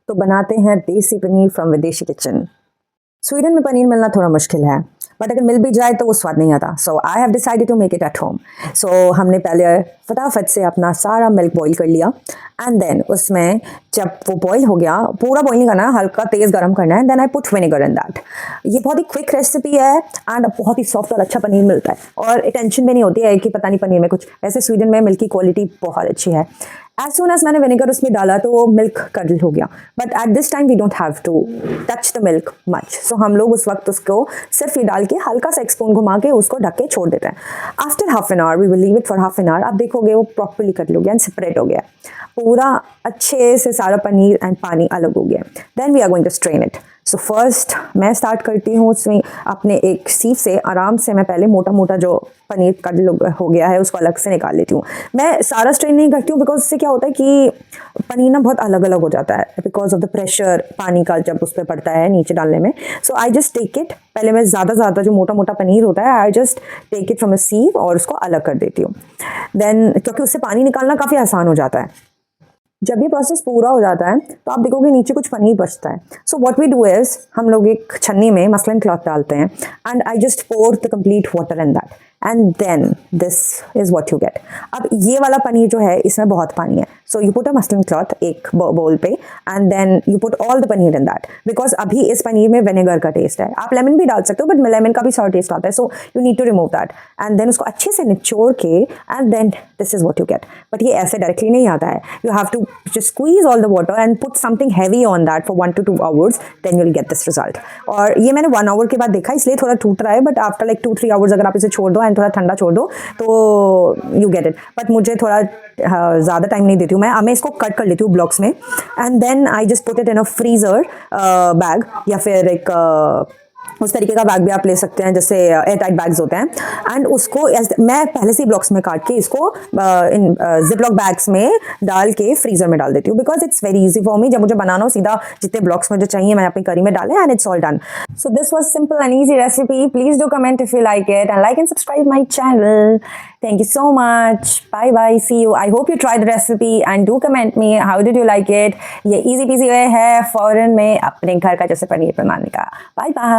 तो बनाते हैं देसी पनीर फ्रॉम विदेशी किचन। स्वीडन में पनीर मिलना थोड़ा मुश्किल है, बट अगर मिल भी जाए तो वो स्वाद नहीं आता। So I have decided to make it at home. So हमने पहले फटाफट से अपना सारा मिल्क बॉईल कर लिया, एंड देन उसमें जब वो बॉईल हो गया, पूरा बॉईल नहीं करना, हल्का तेज़ गर्म करना है, then I put vinegar in that. ये बहुत ही क्विक रेसिपी है एंड बहुत ही सॉफ्ट और अच्छा पनीर मिलता है, और टेंशन भी नहीं होती है कि पता नहीं पनीर में कुछ। वैसे स्वीडन में मिल्क की क्वालिटी बहुत अच्छी है। एज सुन एज मैंने विनेगर उसमें डाला तो वो मिल्क कर्डल हो गया, but at this time we don't have to touch the milk much. So हम लोग उस वक्त उसको सिर्फ ये डाल के हल्का सा एक स्पून घुमा के उसको ढक के छोड़ देते हैं। After half an hour we will leave it for half an hour. आप देखोगे वो प्रॉपरली कर्डल हो गया एंड सेपरेट हो गया, पूरा अच्छे से सारा पनीर एंड पानी अलग हो गया। Then we are going to strain it. So first मैं स्टार्ट करती हूँ उसमें अपने एक सीफ से आराम से मैं पहले मोटा मोटा जो पनीर कर्डल हो गया है उसको अलग से निकाल लेती हूँ। मैं सारा स्ट्रेन नहीं करती हूँ बिकॉज इससे क्या होता है कि पनीर ना बहुत अलग अलग हो जाता है बिकॉज ऑफ द प्रेशर पानी का जब उस पर पड़ता है नीचे डालने में। So I just take it, पहले मैं ज़्यादा जो मोटा मोटा पनीर होता है I just take it from a sieve और उसको अलग कर देती हूँ। देन क्योंकि उससे पानी निकालना काफ़ी आसान हो जाता है। जब ये प्रोसेस पूरा हो जाता है तो आप देखोगे नीचे कुछ पनीर बचता है। So what we do is हम लोग एक छन्नी में मसलिन क्लॉथ डालते हैं and I just pour the complete water in that and then this is what you get. अब ये वाला पनीर जो है इसमें बहुत पानी है, so you put a muslin cloth एक बोल पे and then you put all the paneer in that. Because अभी इस पनीर में विनेगर का टेस्ट है, आप लेमन भी डाल सकते हो बट लेमन का भी सॉर टेस्ट आता है, so you need to remove that and then उसको अच्छे से निचोड़ के and then this is what you get. But ये ऐसे डायरेक्टली नहीं आता है, you have to just squeeze all the water and put something heavy on that for 1 to 2 hours, then you'll get this result। और ये मैंने 1 hour के बाद देखा इसलिए थोड़ा टूट रहा है, बट आफ्टर लाइक 2-3 hours अगर आप इसे छोड़ दो एंड थोड़ा ठंडा छोड़ दो तो यू गेट इट। बट मुझे थोड़ा ज़्यादा टाइम नहीं देती हूँ मैं इसको कट कर लेती हूँ ब्लॉक्स में and then I just put it in a freezer bag या फिर एक उस तरीके का बैग भी आप ले सकते हैं जैसे एयर टाइट बैग्स होते हैं। एंड उसको मैं पहले से ही ब्लॉक्स में काट के इसको इन जिपलॉक बैग्स में डाल के फ्रीजर में डाल देती हूँ because it's very easy for me. जब मुझे बनाना हो सीधा जितने ब्लॉक्स मुझे चाहिए मैं अपनी करी में डाले and it's all done. So this was simple and easy recipe. Please do comment if you like it and like and subscribe my channel. Thank you so much. Bye bye. See you. I hope you try the recipe and do comment me. How did you like it? ये easy peasy way है फौरन में अपने घर का जैसे पनीर बनाने का। Bye bye.